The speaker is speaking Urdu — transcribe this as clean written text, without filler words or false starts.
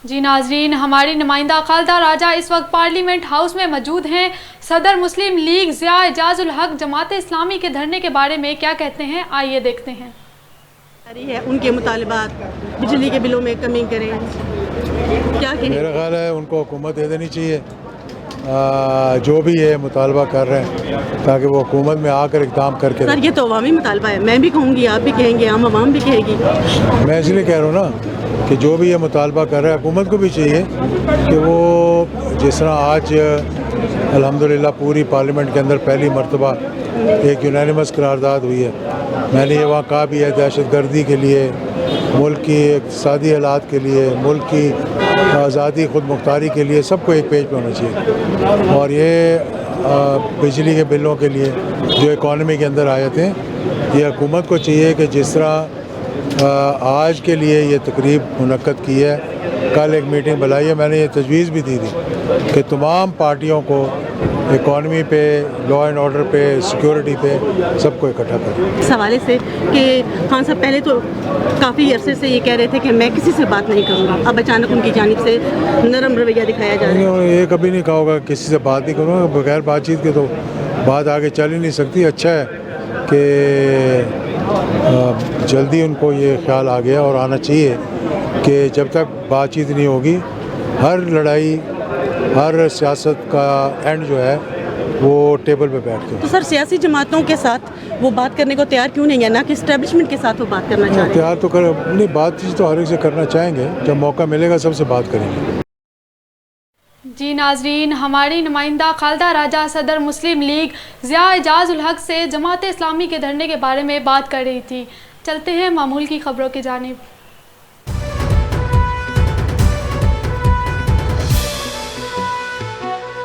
جی ناظرین، ہماری نمائندہ خالدہ راجہ اس وقت پارلیمنٹ ہاؤس میں موجود ہیں۔ صدر مسلم لیگ ضیاء اعجاز الحق جماعت اسلامی کے دھرنے کے بارے میں کیا کہتے ہیں، آئیے دیکھتے ہیں۔ ان کے مطالبات بجلی کے بلوں میں کمی کریں، کیا کہیں؟ میرا خیال ہے ان کو حکومت دے دینی چاہیے جو بھی یہ مطالبہ کر رہے ہیں، تاکہ وہ حکومت میں آ کر اقدام کر کے سر یہ تو عوامی مطالبہ ہے، میں بھی کہوں گی، آپ بھی کہیں گے، عوام بھی کہے گی۔ میں اس لیے کہہ رہا ہوں نا کہ جو بھی یہ مطالبہ کر رہا ہے حکومت کو بھی چاہیے کہ وہ جس طرح آج الحمدللہ پوری پارلیمنٹ کے اندر پہلی مرتبہ ایک یونینیمس قرارداد ہوئی ہے۔ میں نے یہ وہاں کہا بھی ہے، دہشت گردی کے لیے، ملک کی اقتصادی حالات کے لیے، ملک کی آزادی خود مختاری کے لیے سب کو ایک پیج پہ ہونا چاہیے، اور یہ بجلی کے بلوں کے لیے جو اکانومی کے اندر آئے تھے، یہ حکومت کو چاہیے کہ جس طرح آج کے لیے یہ تقریب منعقد کی ہے، کل ایک میٹنگ بلائی ہے، میں نے یہ تجویز بھی دی تھی کہ تمام پارٹیوں کو اکانومی پہ، لا اینڈ آرڈر پہ، سیکیورٹی پہ سب کو اکٹھا کریں۔ اس حوالے سے کہ خان صاحب پہلے تو کافی عرصے سے یہ کہہ رہے تھے کہ میں کسی سے بات نہیں کروں گا، اب اچانک ان کی جانب سے نرم رویہ دکھایا جا رہا ہے۔ یہ کبھی نہیں کہا ہوگا کسی سے بات نہیں کروں گا، بغیر بات چیت کے تو بات آگے چل ہی نہیں سکتی۔ اچھا ہے کہ جلدی ان کو یہ خیال آ گیا، اور آنا چاہیے کہ جب تک بات چیت نہیں ہوگی، ہر لڑائی، ہر سیاست کا اینڈ جو ہے وہ ٹیبل پہ بیٹھ کے۔ تو سر سیاسی جماعتوں کے ساتھ وہ بات کرنے کو تیار کیوں نہیں ہے، نہ کہ اسٹیبلشمنٹ کے ساتھ وہ بات کرنا چاہ رہے ہیں؟ تیار تو نہیں، بات چیت تو ہر ایک سے کرنا چاہیں گے، جب موقع ملے گا سب سے بات کریں گے۔ جی ناظرین، ہماری نمائندہ خالدہ راجہ صدر مسلم لیگ ضیاء اعجاز الحق سے جماعت اسلامی کے دھرنے کے بارے میں بات کر رہی تھی۔ چلتے ہیں معمول کی خبروں کی جانب۔